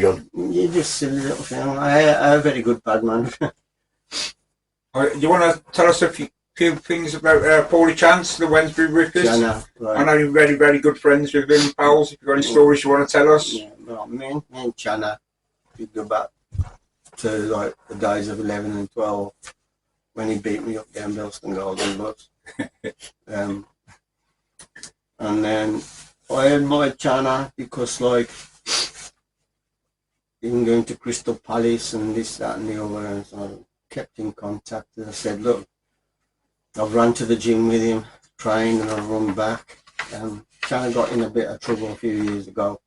John. You just silly little thing. I'm a very good bad man. You want to tell us a few things about Paulie Chance, the Wednesbury Rippers? Chana, right. I know you're very, very good friends with him, pals. If you've got any stories you want to tell us. Yeah, well, me and Chana, we go back to like the days of 11 and 12 when he beat me up down Belston Golden Bus. And then I admired Chana because, like, even going to Crystal Palace and this, that, and the other, and so I kept in contact. And I said, look, I've run to the gym with him, trained, and I've run back. Chana got in a bit of trouble a few years ago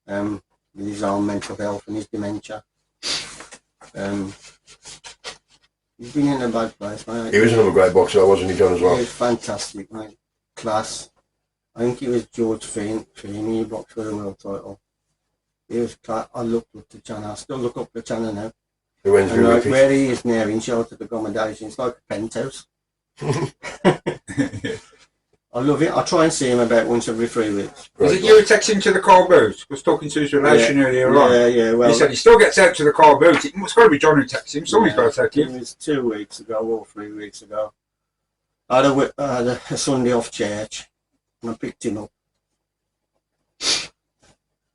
with his own mental health and his dementia. He's been in a bad place, mate. He was another great boxer, wasn't he, John, as well? He was fantastic, mate. Class. I think it was George Feeney who boxed for the world title. He was class. I looked up to Chana. I still look up to Chana now. The Wednesday And like Rippers. where he is now in sheltered accommodation, it's like a penthouse. I love it. I try and see him about once every 3 weeks. Was it you who texted him to the car boot? I was talking to his relation earlier on. Yeah, well, He said he still gets out to the car boot. It's got to be John who texts him. Somebody's got to text it him. was 2 weeks ago or 3 weeks ago. I had a Sunday off church and I picked him up.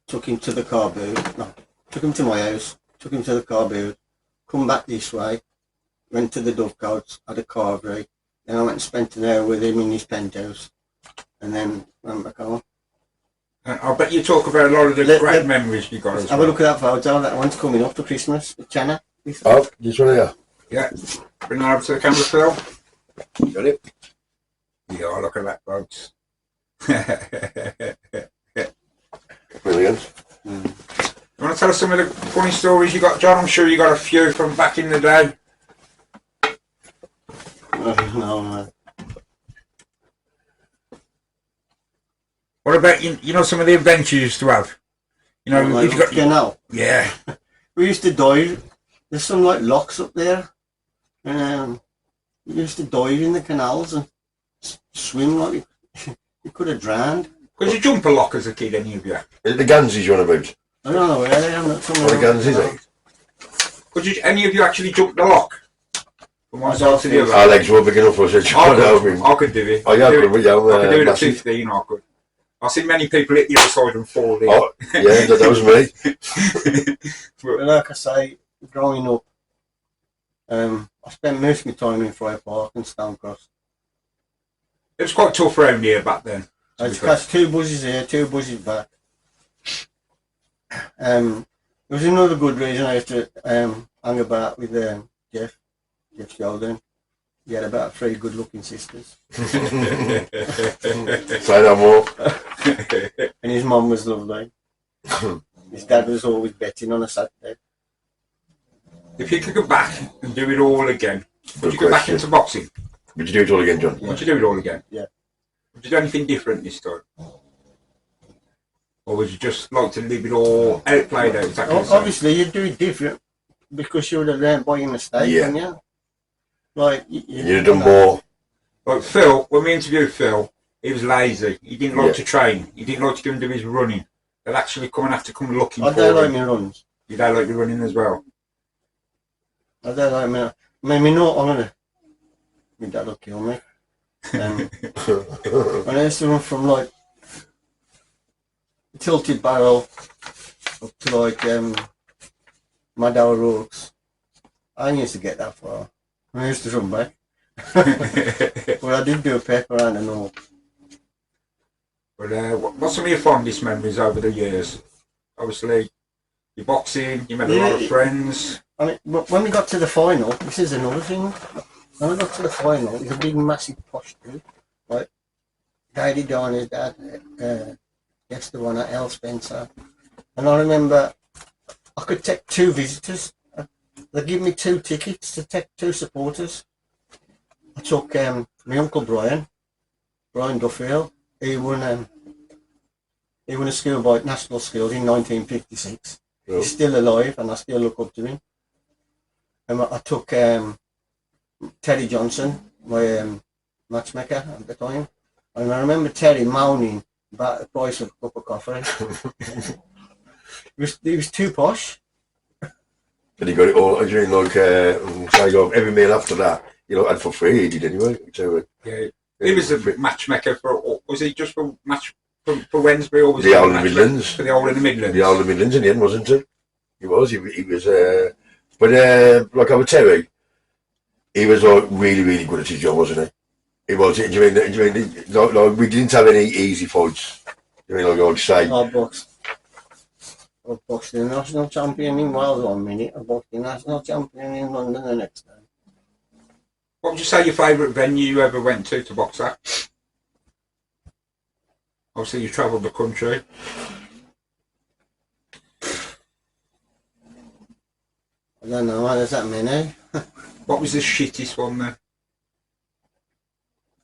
Took him to the car boot. No, took him to my house. Took him to the car boot. Come back this way. Went to the Dovecoats. Had a carvery. Then I went and spent an hour with him in his penthouse. And then went back home. And I bet you talk about a lot of the great memories you got as Have well. a look at that photo. That one's coming up for Christmas with Chana. Oh, this one here. Yeah. Bring that over to the camera, Phil. Got it? Yeah, look at that, folks. Brilliant. You want to tell us some of the funny stories you got, John? I'm sure you got a few from back in the day. No. What about you know some of the adventures you used to have? You know, Like if you got canal. yeah. We used to dive. There's some like locks up there, and we used to dive in the canals and swim like you could have drowned. Could you jump a lock as a kid, any of you? The Ganses you on about? I don't know where they are. What the Ganses, eh? Could you, any of you actually jump the lock? From one side to the other? Our legs were big enough for us. I could do it. Oh, yeah, I could do it at massive. 15, I could. I've seen many people hit the other side and fall in. Oh, yeah, that was me. But like I say, growing up, I spent most of my time in Friar Park and Stonecross. It was quite tough around here back then. I had to catch 2 buses here, 2 buses back. There was another good reason I used to hang about with Jeff Sheldon. He had about 3 good-looking sisters. Say no more. And his mum was lovely. His dad was always betting on a Saturday. If you could go back and do it all again, would you go back into boxing? Would you do it all again, John? Yeah. Would you do it all again? Yeah. Would you do anything different this time? Or would you just like to leave it all outplayed out exactly the same? Obviously, you'd do it different because you would have learned by your mistake, Yeah. wouldn't you? Like, You'd have done more. Like Phil, when we interviewed Phil, he was lazy. He didn't like to train. He didn't like to go and do his running. They'd actually come and have to come looking I for don't like him. my runs. You don't like your running as well? I don't like my... I mean, not, I'm gonna... My dad will kill me. When I used to run from, like, Tilted Barrel up to, like, Madower Rocks, I used to get that far. I used to run back. But I did do a pep around the north. But what's some of your fondest memories over the years? Obviously, you're boxing, you met a lot of friends. I mean, when we got to the final, this is another thing. When we got to the final, it was a big, massive posh dude. Like, Daddy Donna's dad, yes, the one at L. Spencer. And I remember I could take 2 visitors. They give me 2 tickets to take 2 supporters. I took my uncle Brian Duffield. He won a schoolboy national skills in 1956. Oh. He's still alive, and I still look up to him. And I took Terry Johnson, my matchmaker at the time. And I remember Terry moaning about the price of a cup of coffee. He was too posh. And he got it all, during like, every meal after that, you know, had for free, he did anyway. So, Yeah, he was a matchmaker for, was he just for match for Wednesbury or was the he Old Midlands. For the Old Midlands. The Old Midlands in the end, wasn't he? He was, he was, but like over Terry, he was like really, really good at his job, wasn't he? He was, do you mean, like, we didn't have any easy fights. I mean, like I'd say. I boxed the national champion in Wales 1 minute, I boxed the national champion in London the next time. What would you say your favourite venue you ever went to box at? Obviously you travelled the country. I don't know, there's that many. What was the shittest one then?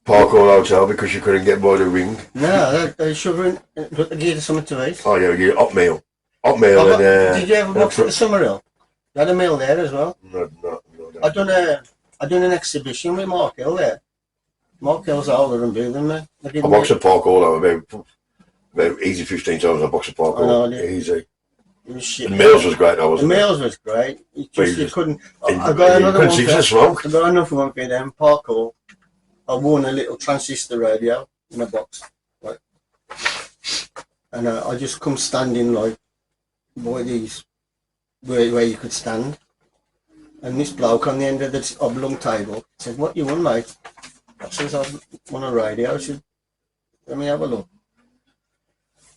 Park Hall Hotel because you couldn't get by the ring. No, they shove in, put the gear to something to eat. Oh yeah, you get hot meal. Hot meal and did you ever box at the Summerhill? You had a meal there as well. No. I done an exhibition with Mark Hill there. Mark Hill's older and bigger than me. I boxed at Park Hall about easy 15 times. I boxed at Park Hall. Easy. It was shit. The meals was great, though, wasn't The it? meals was great. You couldn't. I got You another couldn't one. see the smoke. I got another one for them. Park Hall. I won a little transistor radio in a box, like, and I just come standing like by these where you could stand, and this bloke on the end of the oblong table said, "What you won, mate?" I says, "I won a radio." I said, "Let me have a look."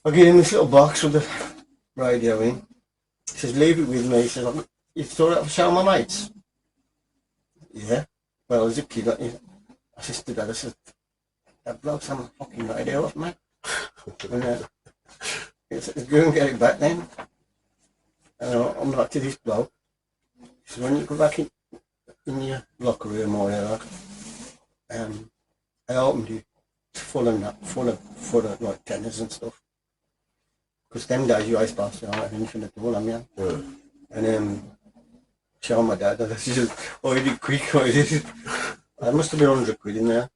I give him this little box with the radio in. He says, "Leave it with me." He says, "You thought I'd show my mates?" Yeah. Well, as a kid, I said to Dad, I said, "That bloke's having a fucking radio off, mate." And he said, "Go and get it back then." And I'm like to this bloke. So when you go back in your locker room or whatever, I opened it full of like tennis and stuff. Because them days you exboxer, you don't have anything at all, man. Yeah. And show my dad that this is already quick. I must have been 100 quid in there.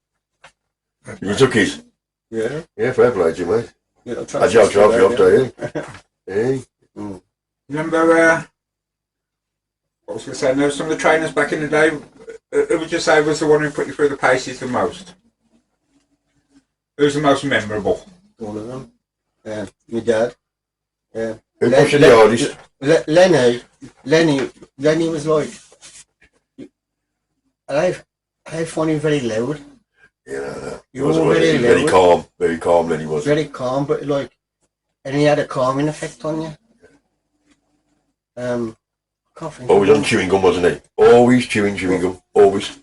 You took his? Yeah. Yeah, fair play to you, mate. Yeah, I job, do you? Yeah. Remember, what was I going to say, there were some of the trainers back in the day, who would you say was the one who put you through the paces the most? Who's the most memorable? All of them. Yeah, my dad. Yeah. Who pushed you the hardest? Lenny was like, I found him very loud. Yeah, he was very very calm then he was. Very calm, but like, and he had a calming effect on you. Can't think Always on chewing gum, wasn't he? Always chewing gum, always.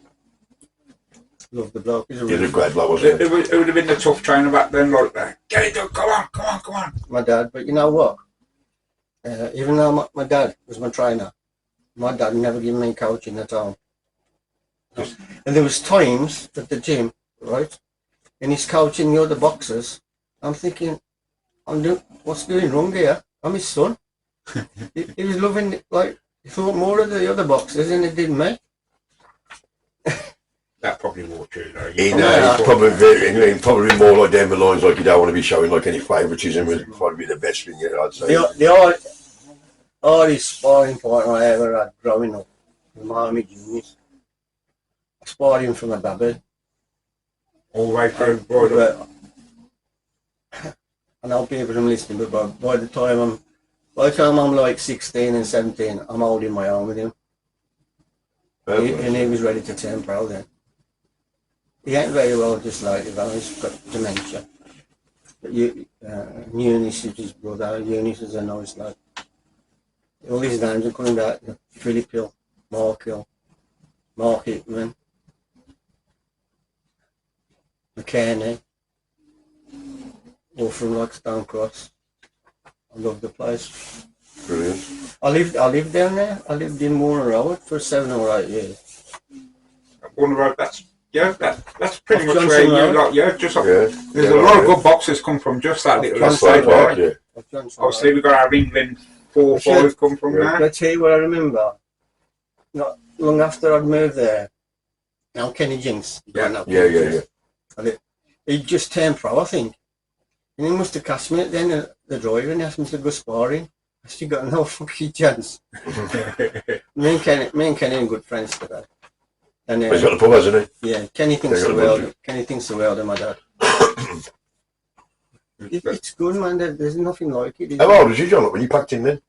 Love the bloke. He's a great bloke, wasn't he? It would have been the tough trainer back then, like that. Get it done, come on. My dad, but you know what? Even though my dad was my trainer, my dad never gave me coaching at all. And there was times at the gym, right, and he's coaching the other boxers. I'm thinking, what's going wrong here? I'm his son. he was loving it, like, he thought more of the other boxers than he did me. That probably more true, though. Probably more like down the lines, like you don't want to be showing like any favouritism. Would probably be the best thing, I'd say. The hardest sparring partner I ever had growing up was my army juniors. I sparred him from a baby. All the way through, I know people are listening, but by the time I'm like 16 and 17, I'm holding my own with him. And he was ready to turn pro then. He ain't very well just like he's got dementia. But Eunice is his brother. Eunice is a nice lad. All these names are coming back. Philip Hill, Mark Hickman, McKinney, all from like Stonecross. I love the place. Brilliant. I lived down there. I lived in Warner Road for 7 or 8 years. Warner Road, that's pretty much Johnson where you Road. lot, there's a lot of good boxers come from just that little estate there. Obviously, we've got our England 4-5 come from there. Let's tell you what I remember. Not long after I'd moved there, now Kenny Jinks. Yeah. He just turned pro, I think. And he must have catch me at the end of the drive and asked me to go sparring. I still got no fucking chance. me and Kenny are good friends today. And he's got the pub, hasn't he? Yeah, Kenny thinks the world. Kenny thinks the world of my dad. It's good, man. There's nothing like it. How old was you, John, when you packed him in?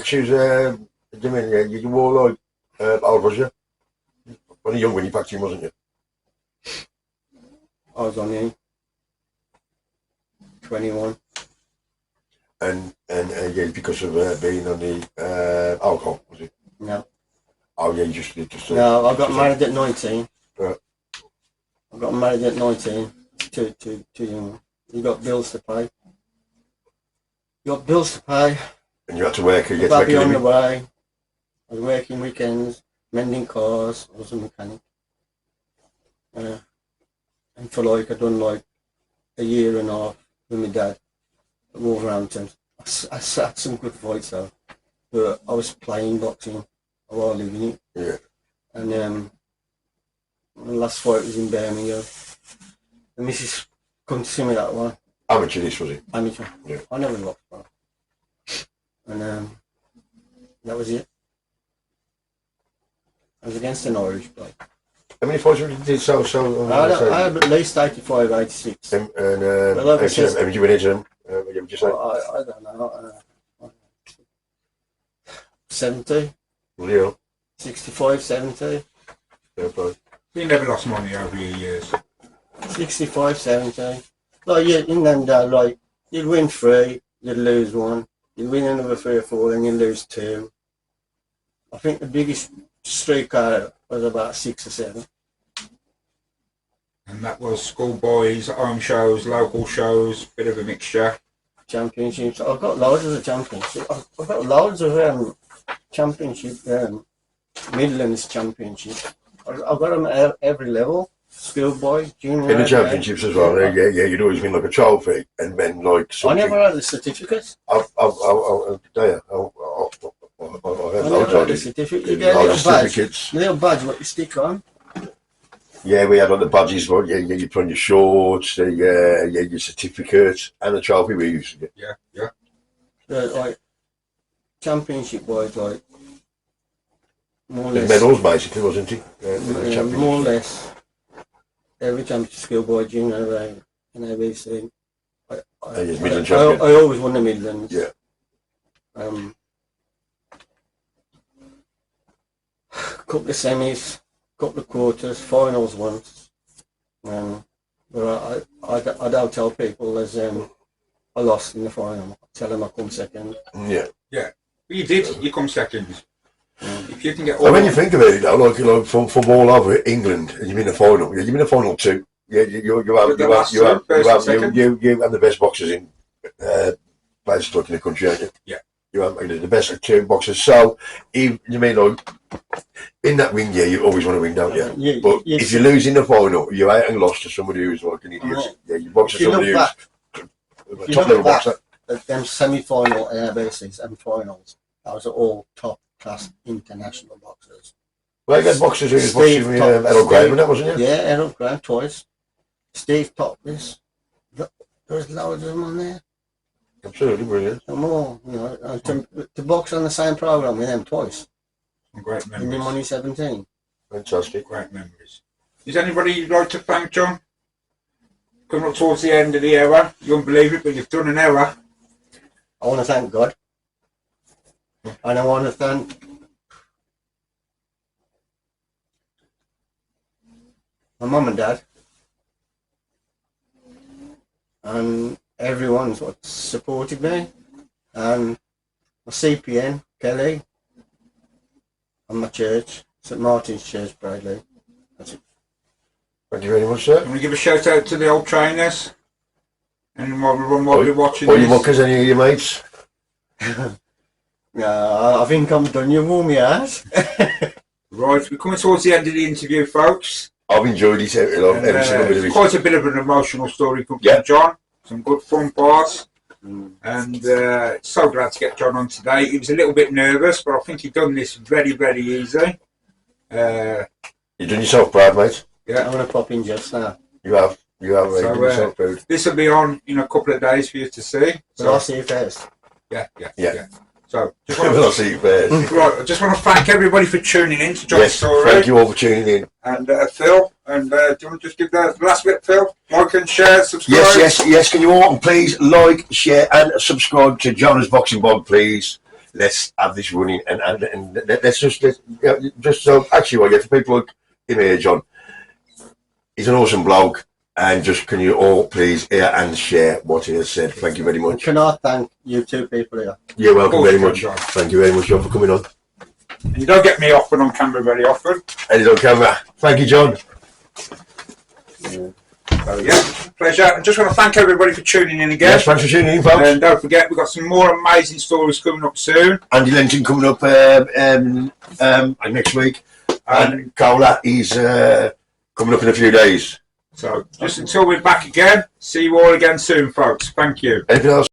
She was, you wore like, how old was you? Only young when you packed him, wasn't you? I was only 21. And yeah, because of being on the alcohol, was it? No. Oh yeah, just no, I got married at 19. Right. I got married at 19. Too young. You got bills to pay. And you had to work. You get back on the way. I was working weekends, mending cars. I was a mechanic. And for like, I'd done like a year and a half with my dad at Wolverhampton. I sat some good fights though, but I was playing boxing while living it. Yeah. And the last fight was in Birmingham. The missus come to see me that one. Amateur, this was it? Amateur. Yeah. I never lost one. And that was it. I was against an Irish bloke. How many fights did you do? I had at least 85, 86. And have you been into them? Would you say? I don't know. 70. Yeah. 65, 70. Yeah, You never lost money over your years. 65, 70. Like, yeah, in them days, like, you'd win 3, you'd lose 1. You'd win another 3 or 4, then you'd lose 2. I think the biggest streak out was about 6 or 7. And that was schoolboys, home shows, local shows, bit of a mixture. championships. I've got loads of the championships. I've got loads of championship, Midlands championship. I've got them at every level. Schoolboy, junior. In the championships as well, yeah, you'd always win like a trophy and then like something. I never had a certificate. I never had a certificate. You get a little badge what you stick on. Yeah, we had like the badges, but yeah, you put on your shorts, your certificates, and the trophy we used to get. Yeah. Like championship wise, like more or The less. medals basically, wasn't it? More or less. Every championship, schoolboy, junior, and ABC. I always won the Midlands. Yeah. Couple of semis, couple of quarters, finals once. But I don't tell people as I lost in the final. I tell them I come second. Yeah. You did. You come second. If you can get when you think about it, though, like from all over England, and you're in the final. You're in the final too. Yeah, you have the best boxers in places like in the country, aren't you? Yeah. You have the best two boxers. So, you mean like in that ring, you always want to win, don't you? But if you lose in the final, you're out and lost to somebody who's like an idiot. Yeah, you box to somebody who's top level boxer. Them semi-final ABCs and finals, those are all top class international boxers. Well, you had boxers who was boxing with Errol Graham, wasn't you? Yeah, Errol Graham twice. Steve Topless. There's loads of them on there. Absolutely brilliant. And more, to box on the same programme with them twice. Some great memories. In Money 17. Fantastic. Great memories. Is anybody you'd like to thank, John? Coming up towards the end of the era. You won't believe it, but you've done an era. I want to thank God. And I want to thank my mum and dad. And everyone's what supported me. And my CPN, Kelly. And my church, St Martin's Church, Bradley. That's it. Thank you very much, sir. Can we give a shout out to the old trainers? And while we're watching this. Your muckers, any of your mates? I think I'm done. You warm your ass. Right, we're coming towards the end of the interview, folks. I've enjoyed it every single bit of it. Quite a bit of an emotional story from John. Some good fun parts. And so glad to get John on today. He was a little bit nervous, but I think he's done this very, very easy. You've done yourself proud, mate. Yeah, I'm going to pop in just now. You have done yourself proud. This will be on in a couple of days for you to see. So I'll see you first. Yeah. So, just I'll see you first. Right, I just want to thank everybody for tuning in to John's story. Thank you all for tuning in. And Phil, and do you want to just give the last bit, Phil? Like and share, subscribe. Yes. Can you all please like, share, and subscribe to Jonah's Boxing Blog, please? Let's have this running, and let's just so actually, for people like him here, John, he's an awesome bloke. And just can you all please hear and share what he has said? Thank you very much. Can I thank you two people here? You're welcome very much. John. Thank you very much, John, for coming on. And you don't get me often on camera very often. And he's on camera. Thank you, John. Pleasure. I just want to thank everybody for tuning in again. Yes, thanks for tuning in, folks. And don't forget, we've got some more amazing stories coming up soon. Andy Lenton coming up next week. And Cola is coming up in a few days. So, just until we're back again, see you all again soon, folks. Thank you. Anything else?